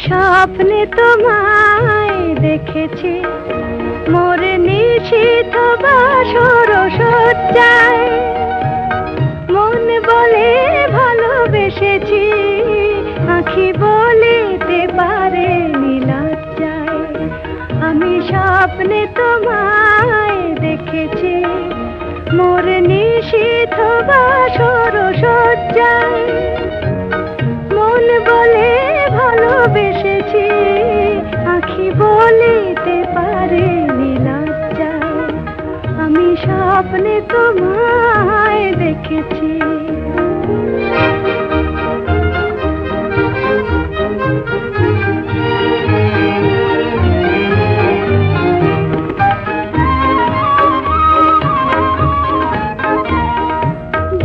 স্বপ্নে তোমায় দেখেছি মোর নিশীথ বাসর সজ্জায়, মন বলে ভালোবেসেছি, আঁখি বলিতে পারে নীলজ্জায়। আমি স্বপ্নে তোমায় দেখেছি মোর নিশীথ বাসর সজ্জায়, মন বলে ভালোবেসেছি, আঁখি বলিতে পারে নীলজ্জায়। আমি স্বপ্নে তোমায় দেখেছি।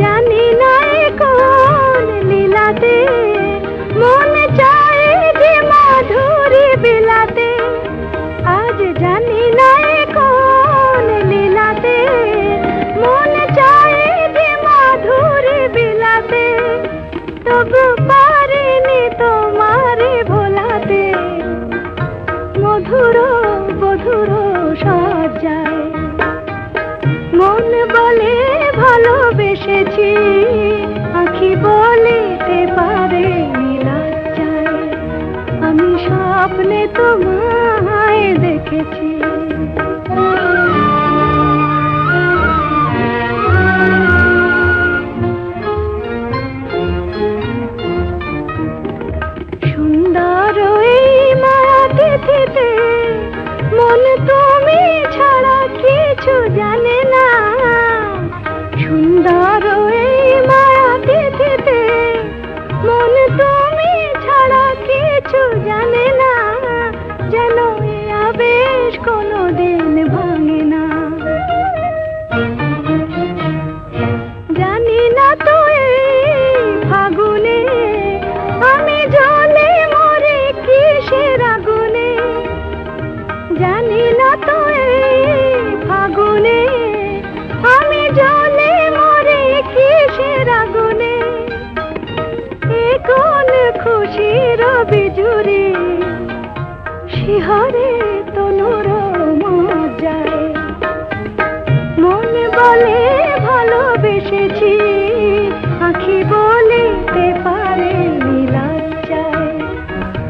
জানি না কোন লীলাতে মন চায় যে মাধুরী বিলাতে, আজ জানি না কোন লীলাতে মন চায় যে মাধুরী বিলাতে, তবু পারিনি তোমারে ভোলাতে মধুর মধুর সজ্জায়। মন বলে ভালোবেসেছি, আঁখি বলিতে পারে নীলজ্জায়। আমি স্বপ্নে তোমায় দেখেছি। সুন্দর এই মায়া তিথিতে মন তুমি ছাড়া কিছু জানে না, সুন্দর এই মায়া তিথিতে মন তুমি ছাড়া কিছু জানে না, যেন এ আবেশ কোনোদিন ভাঙে না। জানি না তো এই ফাগুনে আমি জ্বলে মরে কিসের আগুনে, জানি না তো এই ফাগুনে আমি জ্বলে মরে কিসের আগুনে। এ কোন খুশির বিজুরি শিহরে তনুর মজ্জায়, মন বলে ভালোবেসেছি, আঁখি বলিতে পারে নীলজ্জায়।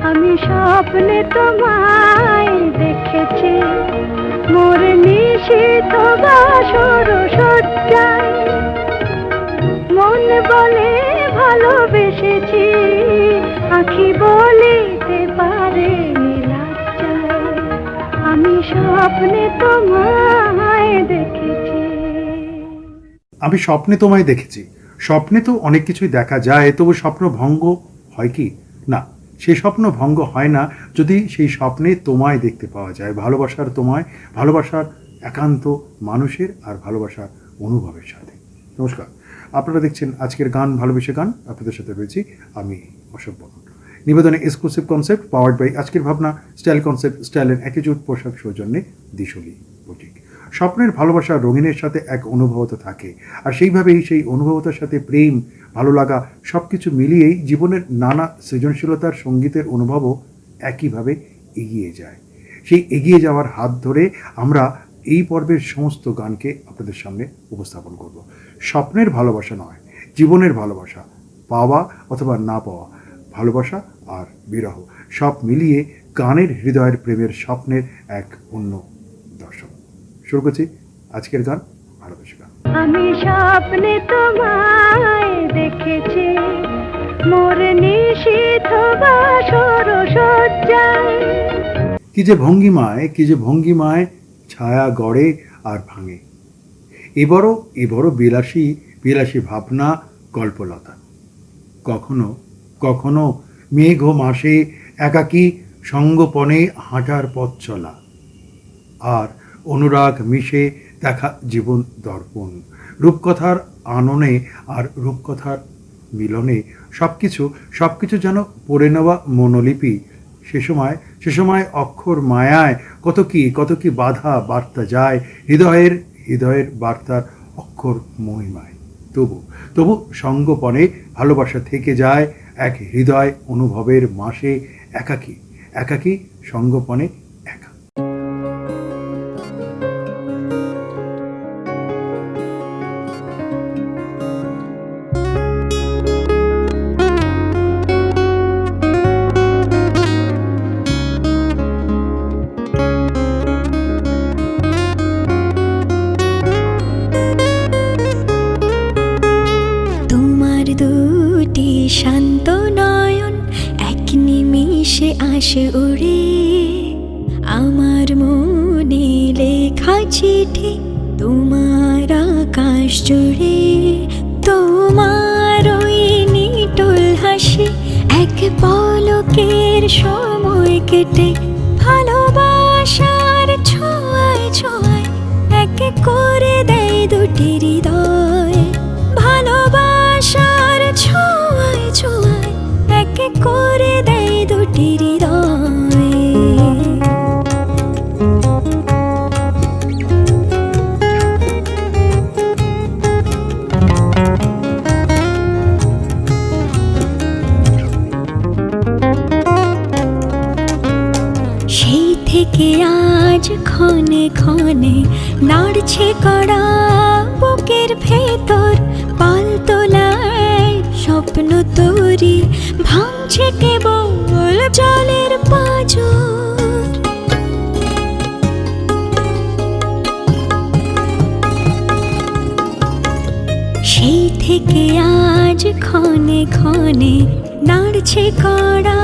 আমি স্বপ্নে তোমায় দেখেছি মোর নিশীথ বাসর সজ্জায়, মন বলে ভালোবেসেছি, আঁখি বলিতে পারে নীলজ্জায়। আমি স্বপ্নে তোমায় দেখেছি। আমি স্বপ্নে তোমায় দেখেছি। স্বপ্নে তো অনেক কিছুই দেখা যায়, তবু স্বপ্ন ভঙ্গ হয় কি না? সেই স্বপ্ন ভঙ্গ হয় না যদি সেই স্বপ্নে তোমায় দেখতে পাওয়া যায়, ভালোবাসার তোমায়, ভালোবাসার একান্ত মানুষের আর ভালোবাসার অনুভবের সাথে। নমস্কার, আপনারা দেখছেন আজকের গান ভালোবেসে গান। আপনাদের সাথে রয়েছি আমি অশোক বর্মন। নিবেদনে এক্সক্লুসিভ কনসেপ্ট পাওয়ার্ড বাই আজকের ভাবনা, style concept, style and attitude পোশাক সৌজন্যে দিশলি বুটিক। স্বপ্নের ভালোবাসা রঙিনের সাথে এক অনুভবতা থাকে, আর সেইভাবেই সেই অনুভবতার সাথে প্রেম, ভালো লাগা সব কিছু মিলিয়েই জীবনের নানা সৃজনশীলতার সঙ্গীতের অনুভবও একইভাবে এগিয়ে যায়। সেই এগিয়ে যাওয়ার হাত ধরে আমরা এই পর্বের সমস্ত গানকে আপনাদের সামনে উপস্থাপন করব। স্বপ্নের ভালোবাসা নয়, জীবনের ভালোবাসা, পাওয়া অথবা না পাওয়া ভালোবাসা আর বিরহ সব মিলিয়ে গানের হৃদয়ের প্রেমের স্বপ্নের এক অন্য দর্শন। শুরু করছি আজকের গান ভালোবেসে গান। আমি স্বপ্নে তোমায় দেখেছি মোর নিশীথ বাসর সজ্জায়। কি যে ভঙ্গিমায় ছায়া গড়ে আর ভাঙে, এবারও বিলাসী ভাবনা কল্পলতা। কখনো কখনো মেঘ ও মাসে একাকী সঙ্গপনে হাঁটার পথ চলা, আর অনুরাগ মিশে দেখা জীবন দর্পণ। রূপকথার আননে আর রূপকথার মিলনে সব কিছু যেন পড়ে নেওয়া মনোলিপি। সে সময় অক্ষর মায়ায় কত কি বাধা বার্তা যায় হৃদয়ের বার্তার অক্ষর মহিমায়। তবু সঙ্গোপনে ভালোবাসা থেকে যায় এক হৃদয় অনুভবের মাসে, একাকী, একাকী সঙ্গোপনে একা। তোমার দুটি শান্ত নয়ন এক নিমিষে আসে উড়ে, আমার মনে লেখা চিঠি তোমার আকাশ জুড়ে। তোমার ওই নিটোল হাসি এক পলকের সময় কেটে, ভালোবাসার ছোঁয়ায় ছোঁয়ায় এক করে দেয় দুটি হৃদয়। ভালোবাসার ছোঁয়ায় ছোঁয়ায় এক করে দেয় দুটি হৃদয়। সেই থেকে আজ ক্ষণে ক্ষণে নাড়ছে কড়া বুকের ভেতর, পালতোলায় স্বপ্ন তরি ভাঙছে কেবল জলের পাঁজর। সেই থেকে আজ ক্ষণে ক্ষণে নাড়ছে কড়া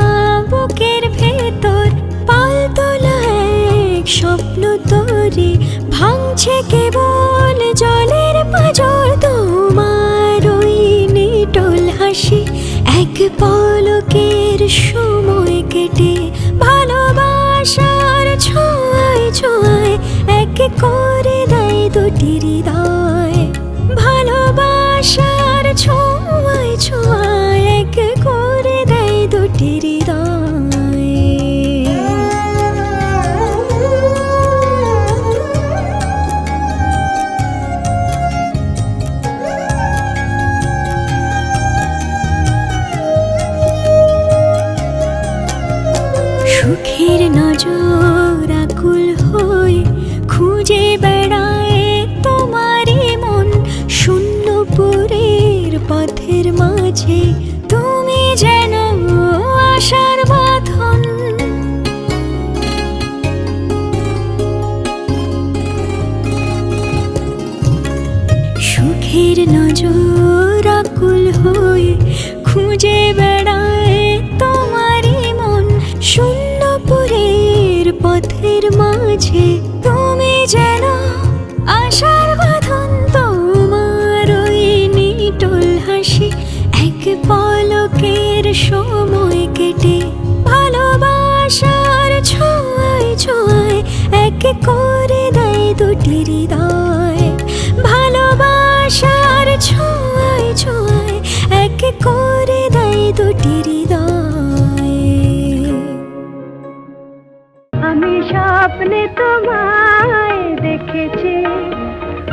বুকের ভেতর, পালতোলায় স্বপ্ন তরি ভাঙছে কেবল জলের পাঁজর। তোমার ওই নিটোল হাসি এক পলকের সময় কেটে, ভালোবাসার ছোঁয়ায় ছোঁয়ায় এক করে দেয় দুটি হৃদয়। ভালোবাসার ছোঁয়ায় ছোঁয়ায় এক করে দেয় দুটি হৃদয়। সুখের নজর আকুল হয়ে খুঁজে বেড়ায় তোমারই মন, শূন্যপুরের পথের মাঝে তুমি যেন আশার বাঁধন। সুখের নজর আকুল হয়ে খুঁজে বেড়ায় তোমারই মন, শূন্যপুরের পথের মাঝে তুমি যেন আশার বাঁধন। তোমার ওই নিটোল হাসি এক পলকের সময় কেটে, ভালোবাসার ছোঁয়ায় ছোঁয়ায় এক করে দেয় দুটি হৃদয়। ভালোবাসার ছোঁয়ায় ছোঁয়ায় এক করে দেয় দুটি হৃদয়। আমি স্বপ্নে তোমায় দেখেছি,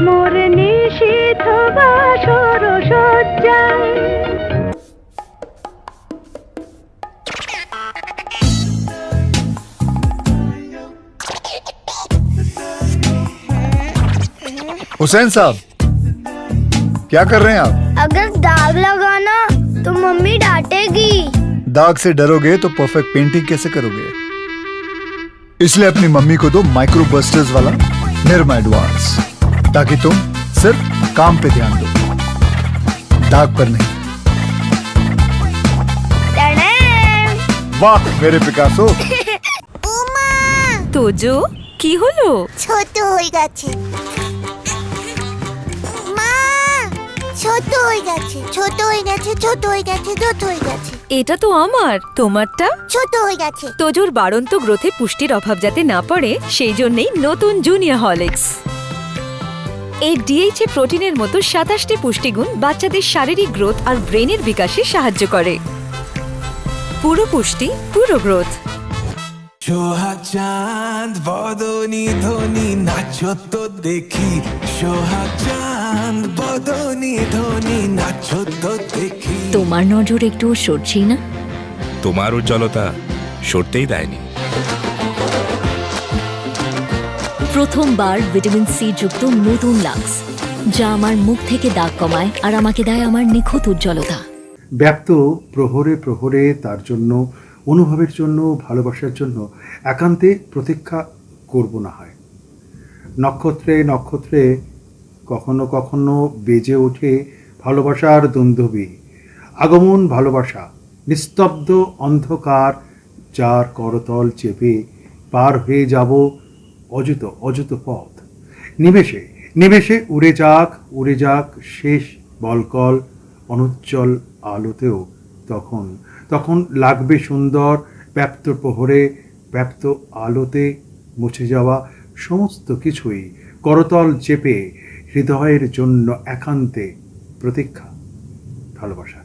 মোর নিশীথ বাসর সজ্জায়। हुसैन साहब, क्या कर रहे हैं आप? अगर दाग लगाना तो मम्मी डांटेगी। दाग से डरोगे तो परफेक्ट पेंटिंग कैसे करोगे? इसलिए अपनी मम्मी को दो माइक्रो बस्टर्स वाला निर्मा एडवांस, ताकि तुम सिर्फ काम पे ध्यान दो, दाग पर नहीं। टैडैम! वाह मेरे पिकासो। उमा তোজো, কি হলো? ছোট হয়ে গেছে। মা ছোট হয়ে গেছে, ছোট হয়ে গেছে, ছোট হয়ে গেছে, ছোট হয়ে গেছে, এটা তো আমার, তোমারটা? ছোট হয়ে গেছে। তোজোর বাড়ন্ত গ্রোথে পুষ্টির অভাব যাতে না পড়ে সেই জন্যই নতুন জুনিয়র হরলিক্স। এই ডিএইচএ প্রোটিনের মতো 27টি পুষ্টিগুণ বাচ্চাদের শারীরিক গ্রোথ আর ব্রেনের বিকাশে সাহায্য করে। পুরো পুষ্টি, পুরো গ্রোথ। সোহাগ চাঁদ বদনি ধ্বনি নাচো তো দেখি, সোহাগ চাঁদ বদনি ধ্বনি নাচো তো দেখি। তোমার নজর একটু সরছেই না? তোমার উজ্জ্বলতা সরতেই দেয়নি। প্রথমবার ভিটামিন সি যুক্ত নতুন লাক্স, যা আমার মুখ থেকে দাগ কমায় আর আমাকে দেয় আমার নিখুঁত উজ্জ্বলতা। ব্যক্ত প্রহরে প্রহরে তার জন্য, অনুভবের জন্য, ভালোবাসার জন্য একান্তে প্রতীক্ষা করব না হয়। নক্ষত্রে নক্ষত্রে কখনো কখনো বেজে ওঠে ভালোবাসার দুন্দুভি, আগমন ভালোবাসা, নিস্তব্ধ অন্ধকার যার করতল চেপে পার হয়ে যাব অযুত অযুত পথ। নিমেষে নিমেষে উড়ে যাক শেষ বলকল অনুজ্জ্বল আলোতেও, তখন তখন লাগবে সুন্দর ব্যপ্ত প্রহরে ব্যপ্ত আলোতে মুছে যাওয়া সমস্ত কিছুই, করতল চেপে হৃদয়ের জন্য একান্তে প্রতীক্ষা, ভালোবাসা।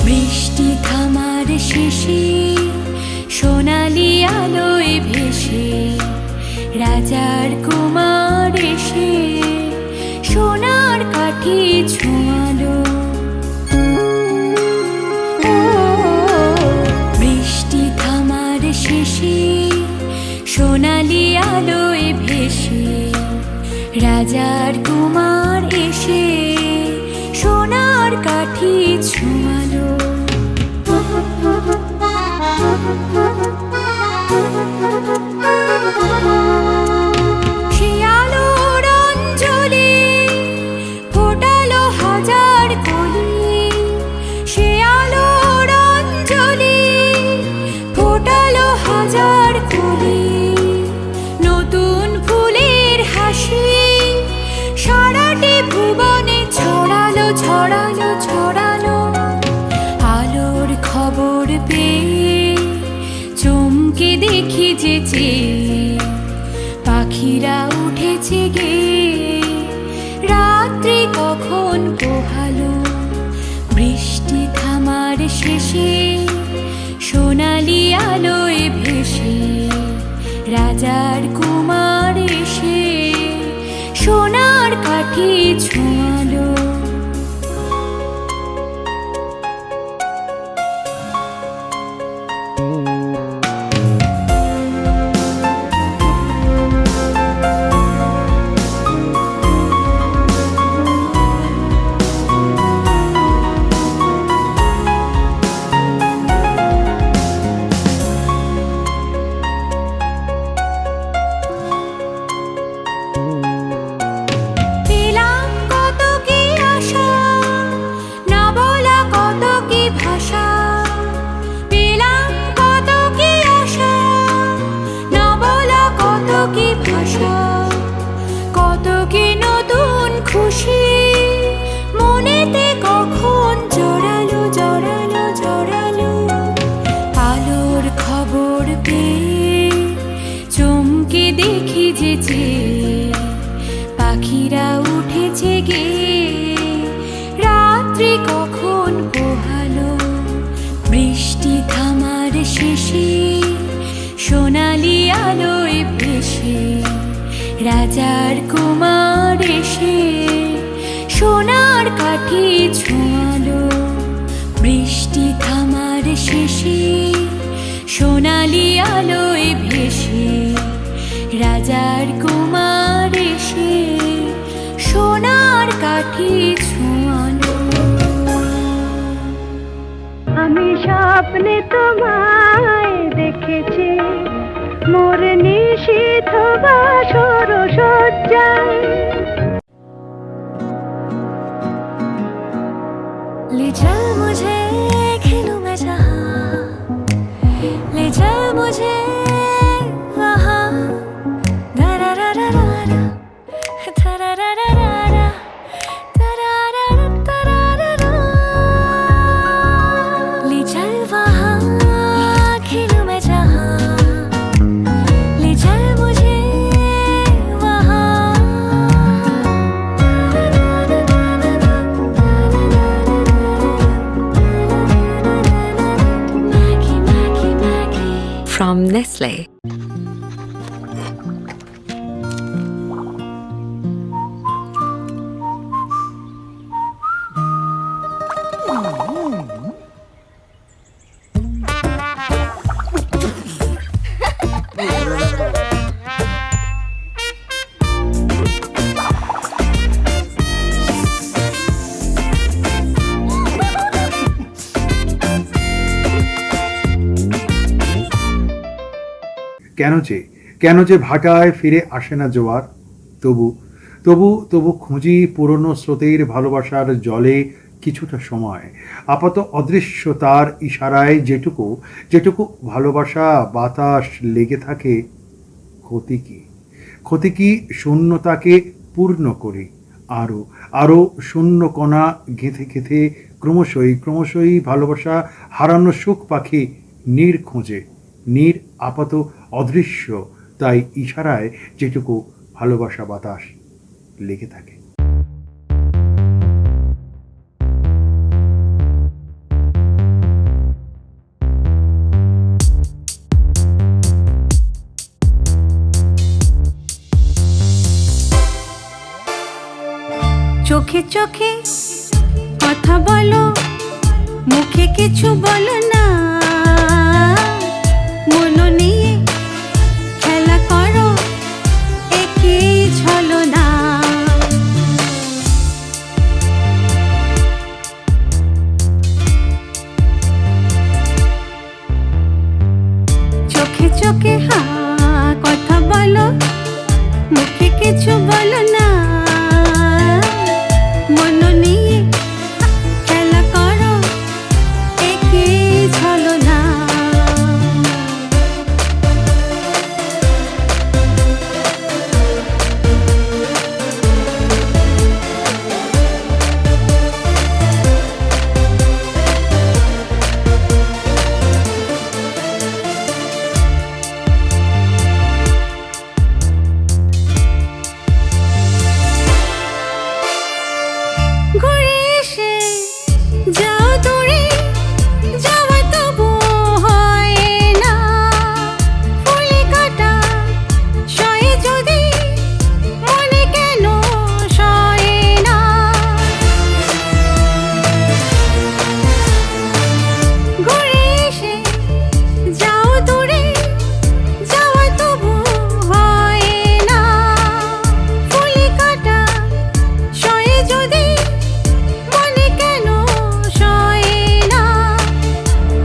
বৃষ্টি থামার শেষে সোনালি আলোয় ভেসে রাজার কুমার এসে সোনার কাঠি ছোঁয়ালো। বৃষ্টি থামার শেষে সোনালি আলোয় ভেসে রাজার কুমার এসে সোনার কাঠি ছোঁয়ালো। সে আলোর অঞ্জলি ফোটালো হাজার কলি, সে আলোর অঞ্জলি ফোটালো হাজার কলি। নতুন ফুলের হাসি সারাটি ভুবনে ছড়ালো ছড়ালো ছড়ালো। আলোর খবর পেয়ে চমকে দেখি যে পাখিরা উঠেছে গে, রাত্রি কখন পোহালো। বৃষ্টি থামার শেষে সোনালি আলোয় ভেসে রাজার কুমার এসে সোনার কাঠি ছোঁয়ালো। পেলাম কত কি আশা, না বলা কত কি ভাষা। পেলাম কত কি আশা, না বলা কত কি ভাষা। কত কি নতুন খুশি মনেতে কখন জড়ালো জড়ালো জড়ালো। আলোর খবর পেয়ে চমকে দেখি যে পাখিরা উঠেছে গে, রাত্রি কখন পোহালো। বৃষ্টি থামার শেষে সোনালি আলোয় ভেসে রাজার কুমার এসে সোনার কাঠি ছোঁয়ালো। বৃষ্টি থামার শেষে সোনালি আলোয় ভেসে রাজার কুমার এসে সোনার কাঠি ছোঁয়ালো। আমি স্বপ্নে তোমায় দেখেছি, মোর নিশীথ বাসর সজ্জায়। ले चल मुझे खेलूं मैं जहाँ, ले चल मुझे वहाँ। दा दा दा दा from Nestle. কেন যে ভাটায় ফিরে আসে না জোয়ার, তবু তবু তবু খুঁজি পুরনো স্রোতের ভালোবাসার জলে কিছুটা সময়, আপাত অদৃশ্যতার ইশারায় যেটুকু ভালোবাসা বাতাস লেগে থাকে। ক্ষতি কি শূন্যতাকে পূর্ণ করি, আরো শূন্য কণা গেঁথে ক্রমশই ভালোবাসা হারানো সুখ পাখি খোঁজে, আপাত অদৃশ্য, তাই ইশারায় যেটুকু ভালোবাসা বাতাস লেগে থাকে। চোখে চোখে কথা বলো, মুখে কিছু বলো না, মন নিয়ে খেলা করো, একই ছলনা। চোখে চোখে কথা বলো, মুখে কিছু বলো না, মন নিয়ে খেলা করো, একই ছলনা। ঘুরে এসে যাও দূরে, যাওয়া তবু হয় না, ফুলে কাটা সয়ে যদি মনে কেন সয়ে না। ঘুরে এসে যাও দূরে, যাওয়া তবু হয় না, ফুলে কাটা সয়ে যদি মনে কেন সয়ে না।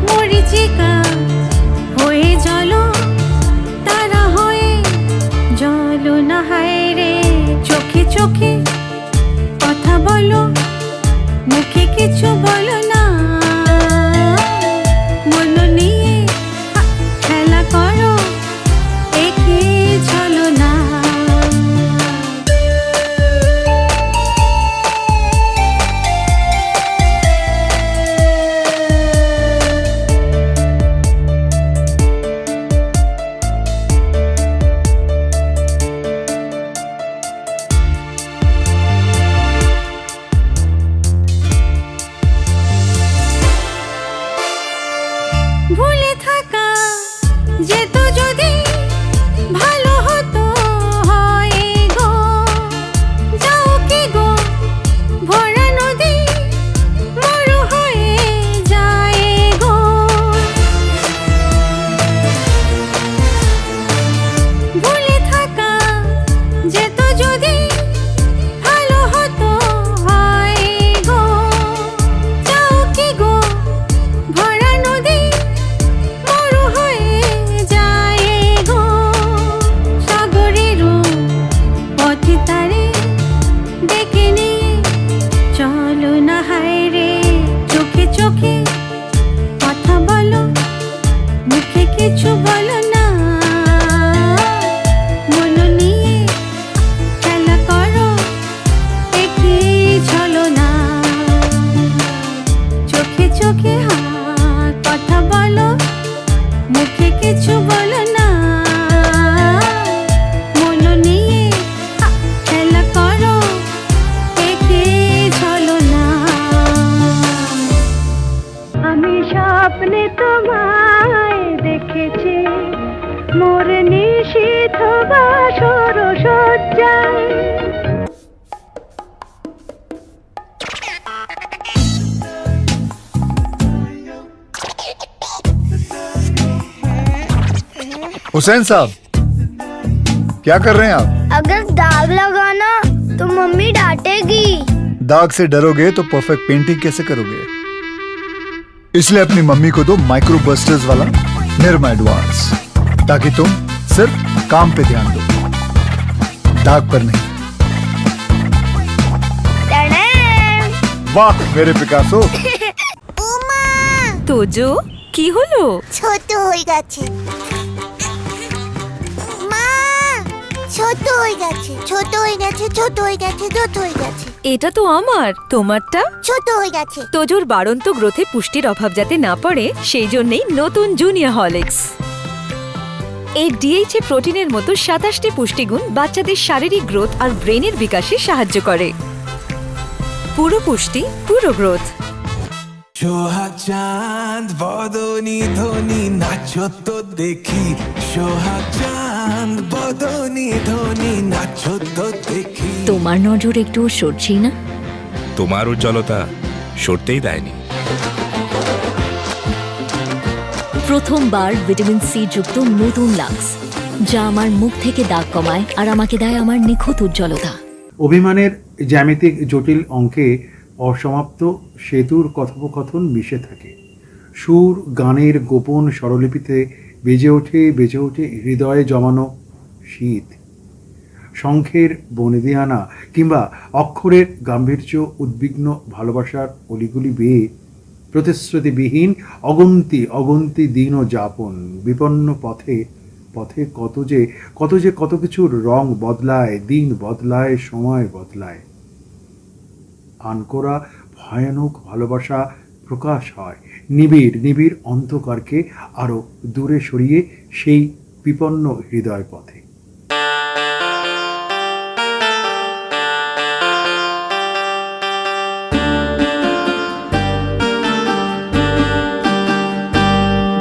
মরিচিকা হয়ে জলো, তারা হয়ে জলো না, হায় রে। চোখে চোখে কথা বলো, মুখে কিছু বলো না, মন নিয়ে খেলা করো, একই ছলনা। ভুলে থাকা যেত যদি ভালো হতো হয় গো, যাও কি গো ভরা নদী মরু হয়ে যায় গো। ভুলে থাকা যেত যদি ভালো হতো হয় গো, যাও কি গো ভরা নদী মরু হয়ে যায় গো। সাগরেরও পথে তারে ডেকে নিয়ে চলো না, হায় রে। চোখে চোখে কথা বলো, মুখে কিছু বলো না, মন নিয়ে খেলা করো, একই ছলনা। চোখে চোখে কথা বলো, মুখে কিছু বলো না, মন নিয়ে খেলা করো, একই ছলনা। আমি স্বপ্নে তোমায় দেখেছি, हुसैन साहब, क्या कर रहे हैं आप? अगर दाग लगाना तो मम्मी डांटेगी। दाग से डरोगे तो परफेक्ट पेंटिंग कैसे करोगे? इसलिए अपनी मम्मी को दो माइक्रो बस्टर्स वाला निरमा एडवांस, ताकि तुम सिर्फ काम पे ध्यान दो, दाग पर नहीं। टडैम! वाह मेरे पिकासो। উমা তোজো, কি হলো? ছোট হয়ে গেছে। মা ছোট হয়ে গেছে, ছোট হয়ে গেছে, ছোট হয়ে গেছে, ছোট হয়ে গেছে, এটা তো আমার, তোমারটা? ছোট হয়ে গেছে। তোজোর বাড়ন্ত গ্রোথে পুষ্টির অভাব যাতে না পড়ে সেই জন্যই নতুন জুনিয়র হরলিক্স। এই ডিএইচএ প্রোটিনের মতো 27টি পুষ্টিগুণ বাচ্চাদের শারীরিক গ্রোথ আর ব্রেনের বিকাশে সাহায্য করে। পুরো পুষ্টি, পুরো গ্রোথ। সোহাগ চাঁদ বদনি ধ্বনি নাচো তো দেখি, সোহাগ চাঁদ বদনি ধ্বনি নাচো তো দেখি। তোমার নজর একটু সরছেই না? তোমার উজ্জ্বলতা সরতেই দেয়নি। প্রথমবার ভিটামিন সি যুক্ত নতুন লাক্স, যা আমার মুখ থেকে দাগ কমায় আর আমাকে দেয় আমার নিখুঁত উজ্জ্বলতা। অভিমানের জ্যামিতিক জটিল অঙ্কে অসমাপ্ত সেতুর কথোপকথন মিশে থাকে। সুর গানের গোপন স্বরলিপিতে বেজে ওঠে হৃদয়ে জমানো শীত। শঙ্খের বনেদিয়ানা কিংবা অক্ষরের গাম্ভীর্য উদ্বিগ্ন ভালোবাসার অলিগুলি বেয়ে প্রতিশ্রুতিবিহীন অগন্তি দিন ও যাপন। বিপন্ন পথে কত কিছুর রং বদলায়, দিন বদলায়, সময় বদলায়। আনকোরা ভয়ানক ভালোবাসা প্রকাশ হয় নিবিড় অন্ধকারকে আরো দূরে সরিয়ে সেই বিপন্ন হৃদয় পথে।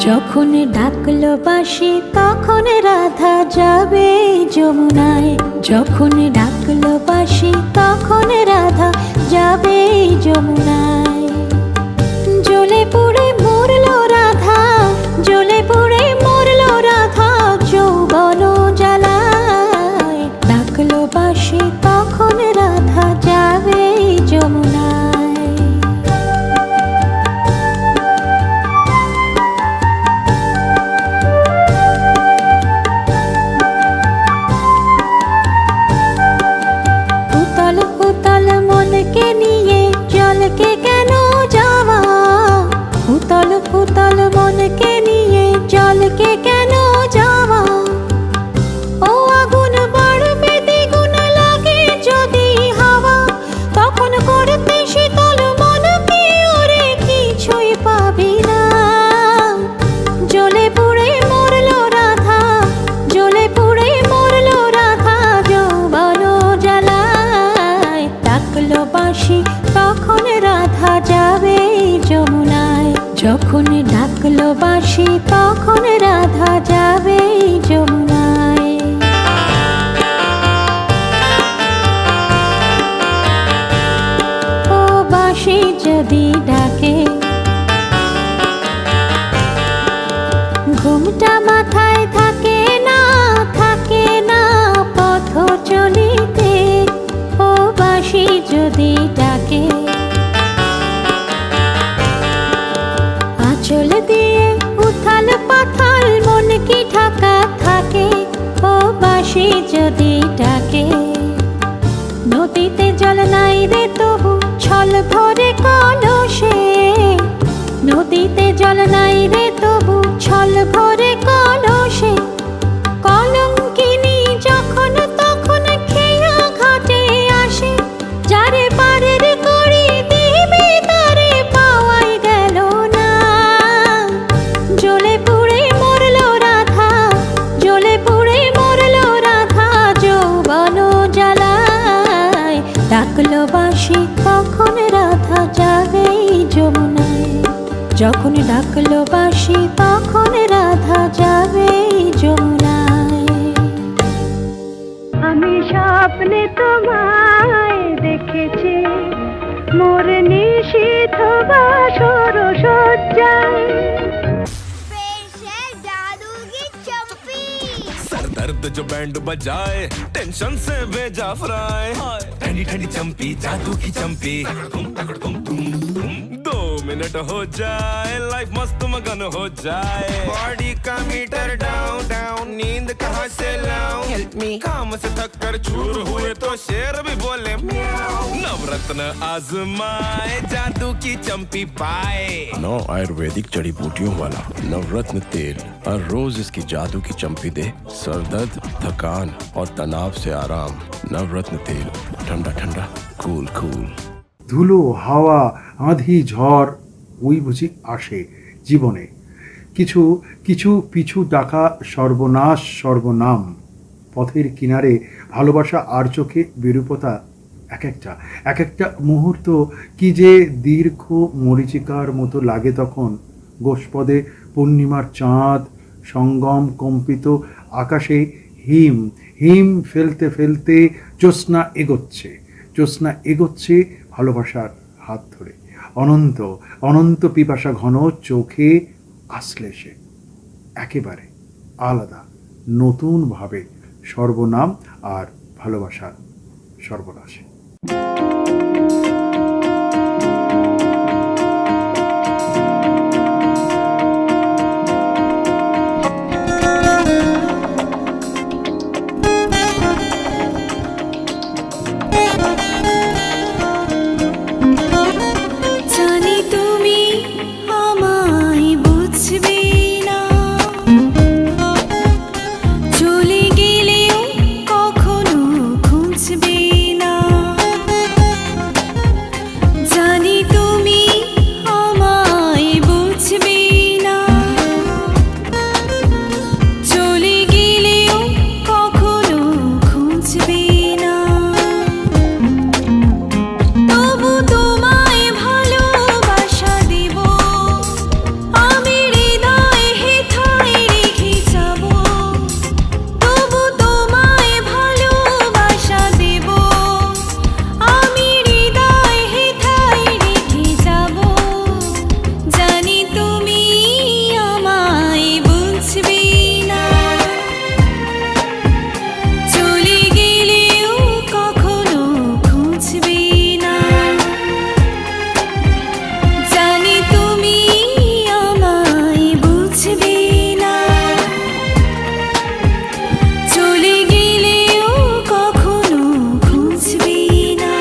যখন ডাকলো বাঁশি তখন রাধা যাবে যমুনায়, যখন ডাকলো বাঁশি তখন রাধা যাবে যমুনায়। জ্বলে পুড়ে মরলো রাধা, জ্বলে পুড়ে মরলো রাধা যৌবন জ্বালায়। ডাকলো বাঁশি তখন রাধা যাবে যমুনায়। উতল মনকে নিয়ে জলকে কেন যাওয়া? ও আগুন বাড়বে দ্বিগুণ লাগে যদি হাওয়া, তখন করতে শীতল মনকে ওরে কিছুই পাবি না। জ্বলে পুড়ে মরলো রাধা, জ্বলে পুড়ে মরলো রাধা যৌবন জ্বালায়। ডাকলো বাঁশি তখন রাধা যাবে যমুনায়, যখন ডাকলো বাঁশি তখন রাধা যাবে যমুনায়। ও বাঁশি যদি ডাকে, ঘুমটা মাথায় থাকে না পথ চলিতে। ও বাঁশি যদি ডাকে, আঁচল দিয়ে উথাল পাথাল মন কি ঢাকা থাকে। ও বাঁশি যদি ডাকে, নদীতে জল নাই রে তবু ছল ভরে কলসে। নদীতে জল নাই রে তবু ছল ভরে কলসে। কলঙ্কিনী যখন তখন খেয়া ঘাটে আসে, যারে পারের করি দিবে তারে পাওয়াই গেল না। জ্বলে পুড়ে মরলো রাধা, জ্বলে পুড়ে মরলো রাধা যৌবন জ্বালায়। ডাকলো বাঁশি তখন রাধা যাবে যমুনায়, যখন ডাকলো বাঁশি তখন রাধা যাবে যমুনায়। আমি স্বপ্নে তোমায় দেখেছি, মোর নিশীথ বাসর সজ্জায়। প্রেসের জাদুগি চম্পি दर्द जो बैंड बजाए टेंशन से भेजा फ्राई ठंडी ठंडी चंपी जादू की चंपी 2 मिनट हो जाए लाइफ मस्त मगन हो जाए बॉडी का मीटर डाउन डाउन नींद कहाँ से लाऊं हेल्प मी काम से थक कर चूर हुए तो शेर भी बोले म्याऊं नवरत्न आजमाए जादू की चंपी पाए 9 आयुर्वेदिक जड़ी बूटियों वाला नवरत्न तेल हर रोज इसकी जादू की चंपी दे सर दर्द थकान और तनाव से आराम नवरत्न तेल ठंडा ठंडा कूल कूल ধুলো হাওয়া আঁধি ঝড় ওই বুঝি আসে জীবনে কিছু কিছু পিছু ডাকা সর্বনাশ সর্বনাম পথের কিনারে ভালোবাসা আর চোখে বিরূপতা এক একটা মুহূর্ত কি যে দীর্ঘ মরীচিকার মতো লাগে তখন গোষ্পদে পূর্ণিমার চাঁদ সঙ্গম কম্পিত আকাশে হিম হিম ফেলতে ফেলতে জ্যোৎস্না এগোচ্ছে ভালোবাসার হাত ধরে অনন্ত অনন্ত পিপাসা ঘন চোখে আসলে সে একেবারে আলাদা নতুনভাবে সর্বনাম আর ভালোবাসার সর্বনাশে জানি তুমি আমায় বুঝবে না চলে গেলেও কখনো খুঁজবে না জানি তুমি আমায় বুঝবে না চলে গেলেও কখনো খুঁজবে না তবু তোমায় ভালোবাসা দেব আমি হৃদয়ে হেথায় রেখে যাব তবু তোমায় ভালোবাসা দেব আমি হৃদয়ে হেথায় রেখে যাব জানি তুমি আমায় বুঝবে না চলে গেলেও কখনো খুঁজবে না জানি তুমি আমায় বুঝবে না চলে গেলেও কখনো খুঁজবে না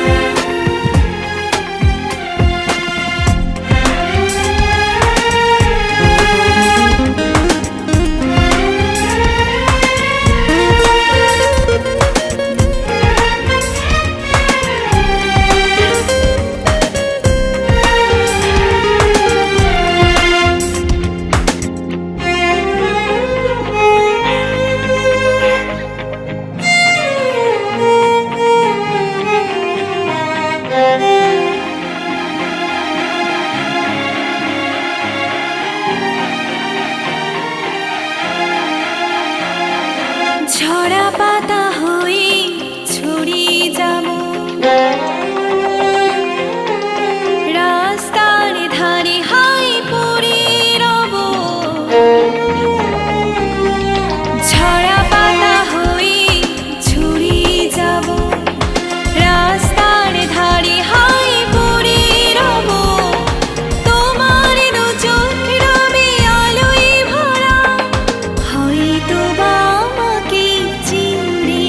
ঝরা পাতা হয়ে ছড়িয়ে যাব রাস্তার ধারে হাই পড়ে রব ঝরা পাতা হয়ে ছড়িয়ে যাব রাস্তার ধারে হাই পড়ে রব তোমার দু চোখ রবে আলোয় ভরা হয়তো বা আমাকে চিনবে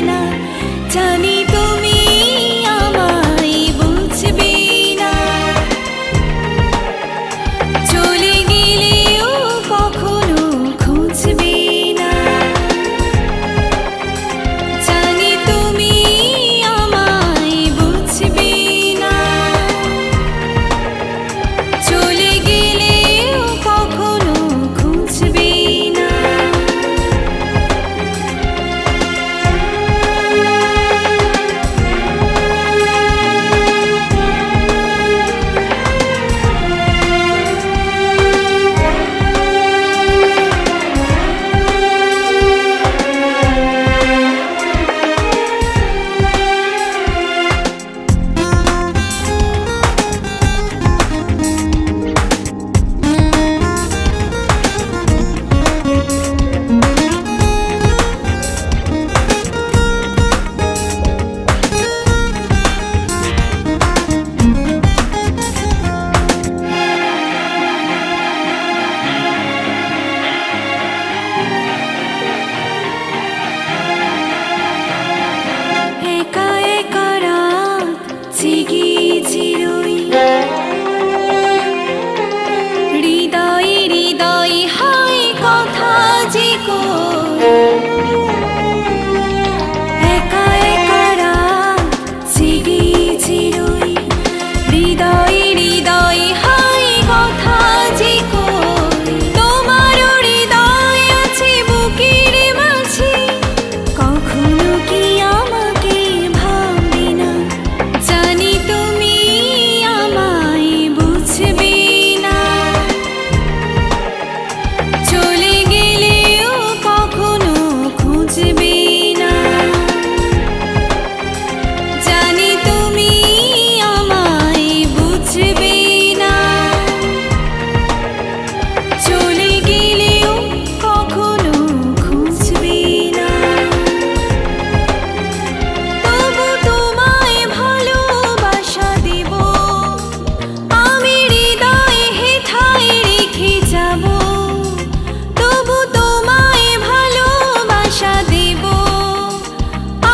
একা একা রাত জেগে চিরই হৃদয়ে হৃদয়ে হাই কথা যে কই তোমার হৃদয় আছে বুকের মাঝে কখনো কি আমাকে ভাববে না জানি তুমি আমায় বুঝবে না চলে গেলেও কখনো খুঁজবে না জানি তুমি আমায় বুঝবে না চলে গেলেও কখনো খুঁজবে না তবু তোমায় ভালোবাসা দেব আমি হৃদয়ে হেথায় রেখে যাব তবু তোমায় ভালোবাসা দেব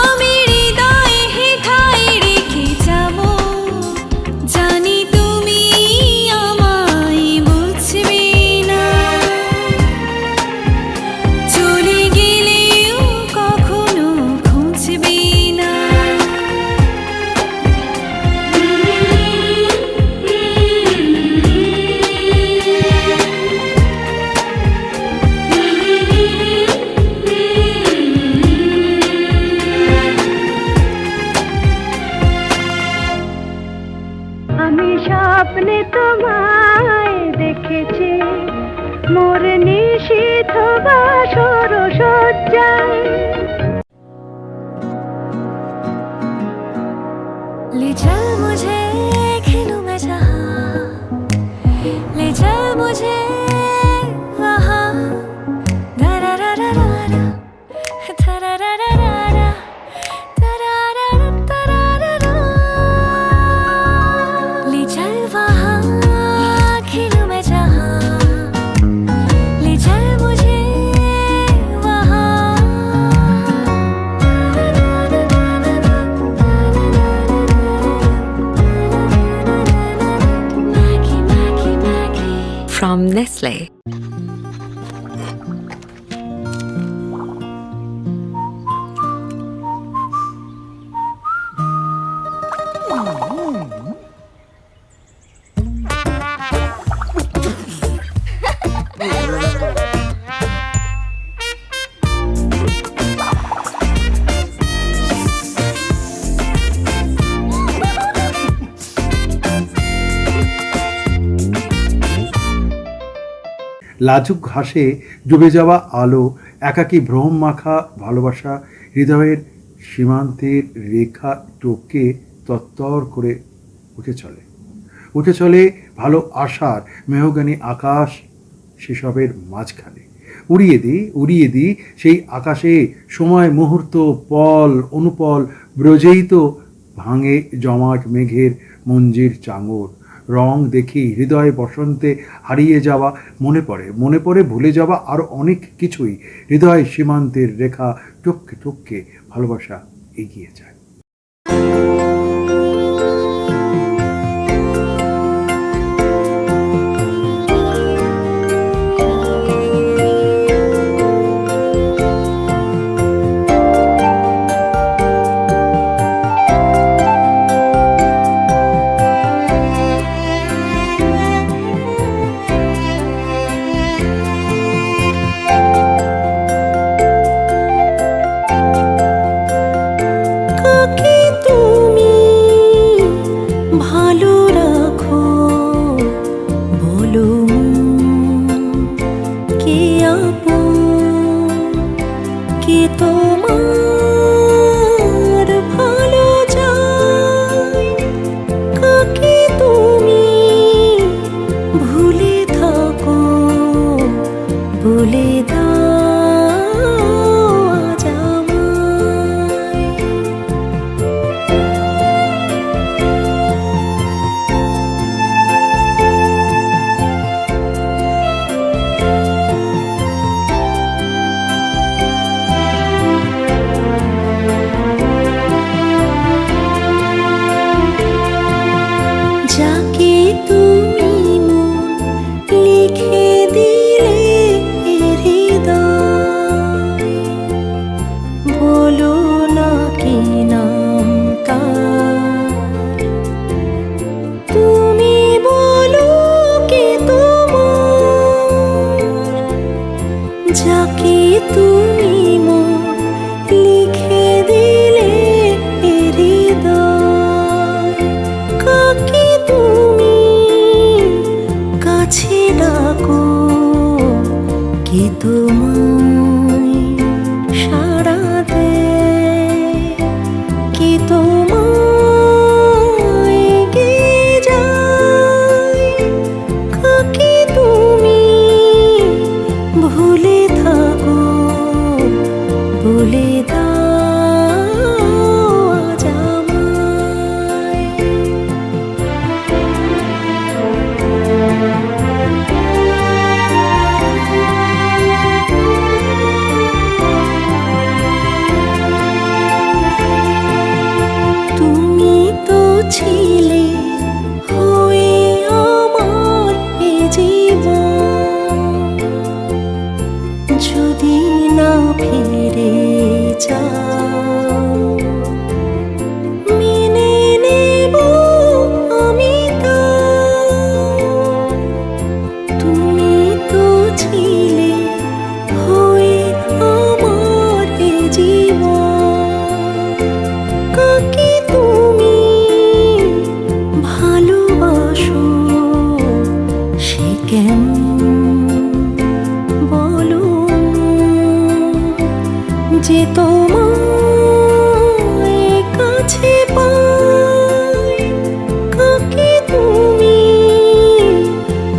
আমি হৃদয়ে হেথায় রেখে যাব জানি তুমি আমায় বুঝবে না চলে গেলেও কখনো খুঁজবে না আমি স্বপ্নে তোমায় দেখেছি মোর নিশীথ বাসর সজ্জায় ले चल मुझे खेलूं मैं जहाँ ले चल मुझे वहाँ दरारारारा दरारारारा दरारारारा ले चल वहाँ खेलूं मैं जहाँ ले चल मुझे From Nestle. লাজুক ঘাসে ডুবে যাওয়া আলো একাকী ভ্রম মাখা ভালোবাসা হৃদয়ের সীমান্তের রেখা টপকে তত্তর করে উঠে চলে ভালো আশার মেহগানি আকাশ সেসবের মাঝখানে উড়িয়ে দিই সেই আকাশে সময় মুহূর্ত পল অনুপল ব্রজেই তো ভাঙে জমাট মেঘের মঞ্জির চাঙর রং দেখি হৃদয়ে বসন্তে হারিয়ে যাওয়া মনে পড়ে ভুলে যাওয়া আরও অনেক কিছুই হৃদয় সীমান্তের রেখা টপকে টপকে ভালোবাসা এগিয়ে যায়। যে তোমায় কাছে পাই, কাকে তুমি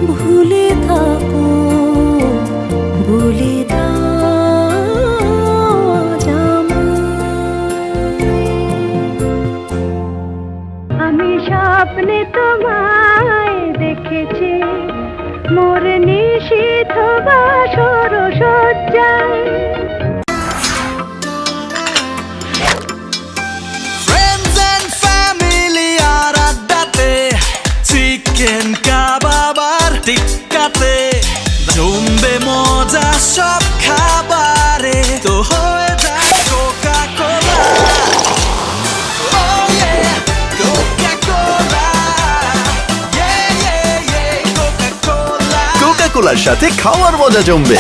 ভুলে থাকো বলে দাও আমি স্বপ্নে তোমায় দেখেছি মোর নিশীথ বাসর সজ্জায়। Friends and family আর আড্ডাতে, চিকেন কাবাব আর টিক্কাতে, জমবে মজা সব খাবারে, তো হয়ে যায় Coca Cola. Oh yeah, Coca-Cola. Yeah, yeah, yeah, Coca-Cola. Coca কোলার সাথে খাওয়ার মজা জমবে।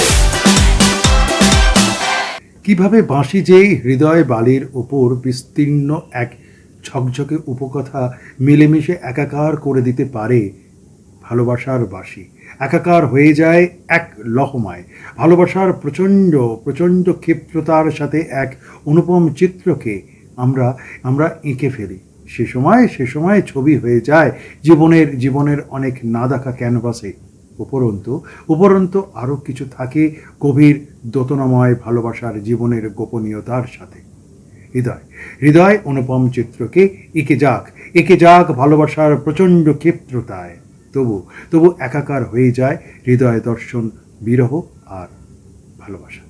কিভাবে বাঁশি যেই হৃদয় বালির ওপর বিস্তীর্ণ এক ঝকঝকে উপকথা মিলেমিশে একাকার করে দিতে পারে। ভালোবাসার বাঁশি একাকার হয়ে যায় এক লহমায়। ভালোবাসার প্রচণ্ড প্রচণ্ড ক্ষিপ্রতার সাথে এক অনুপম চিত্রকে আমরা এঁকে ফেলি। সে সময় ছবি হয়ে যায় জীবনের অনেক না দেখা ক্যানভাসে। উপরন্তু আরও কিছু থাকে গভীর দোতনাময় ভালোবাসার জীবনের গোপনীয়তার সাথে। হৃদয় অনুপম চিত্রকে এঁকে যাক ভালোবাসার প্রচণ্ড ক্ষিপ্রতায়। তবু একাকার হয়ে যায় হৃদয় দর্শন, বিরহ আর ভালোবাসা।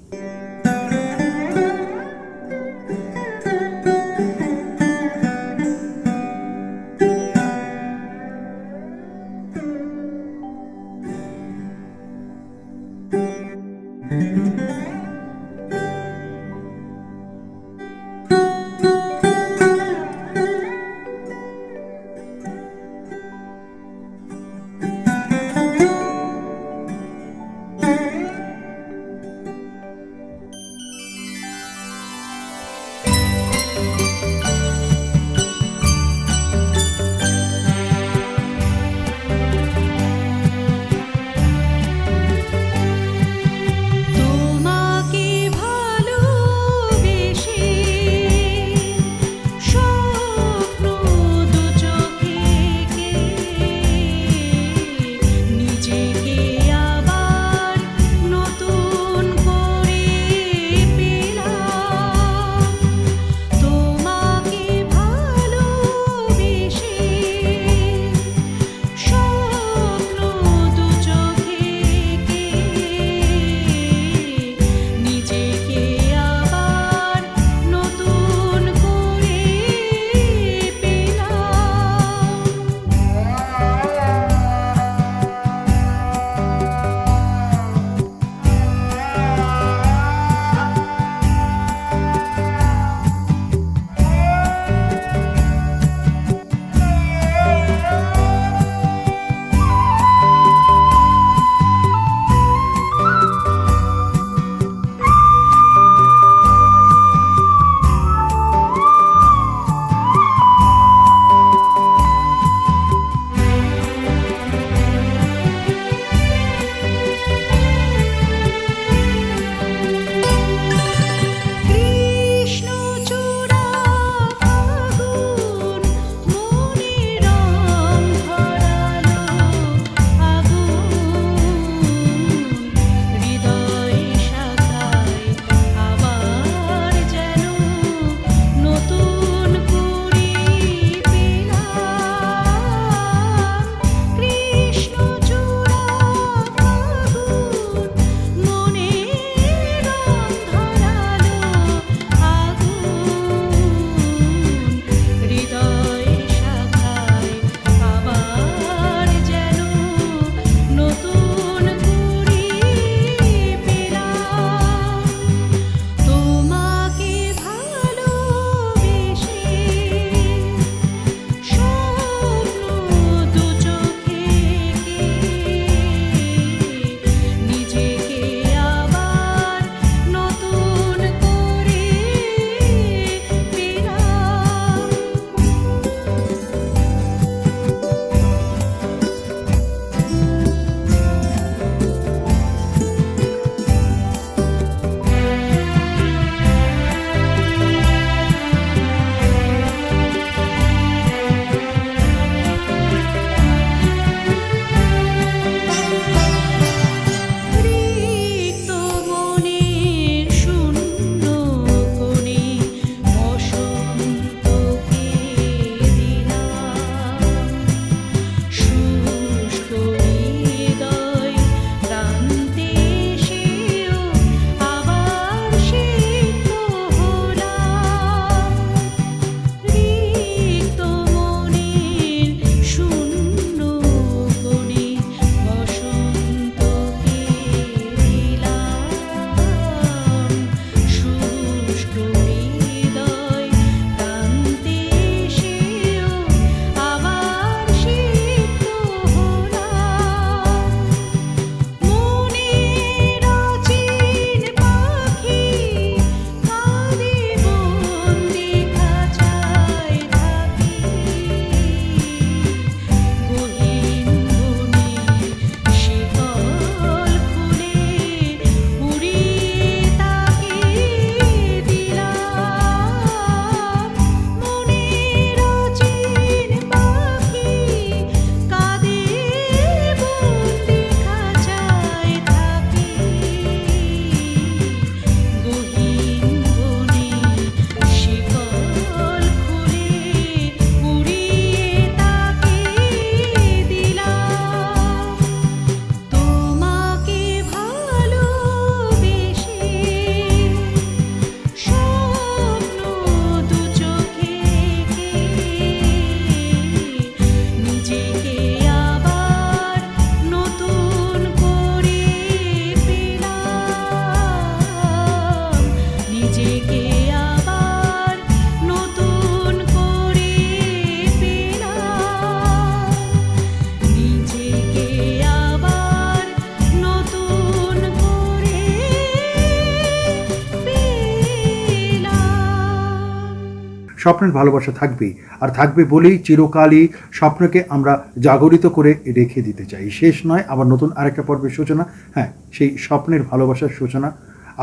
স্বপ্নের ভালোবাসা থাকবেই, আর থাকবে বলেই চিরকালই স্বপ্নকে আমরা জাগরিত করে রেখে দিতে চাই। শেষ নয়, আবার নতুন আরেকটা পর্বের সূচনা। হ্যাঁ, সেই স্বপ্নের ভালোবাসার সূচনা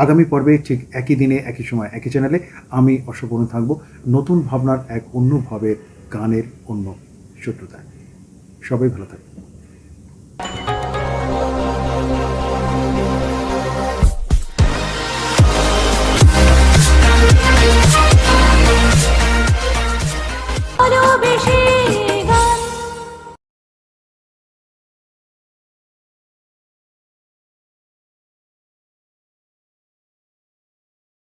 আগামী পর্বে ঠিক একই দিনে একই সময় একই চ্যানেলে। আমি অশ্বপূর্ণ থাকবো নতুন ভাবনার এক অন্যভাবে, গানের অন্য শত্রুতায়। সবাই ভালো থাকবে। আরো বেশি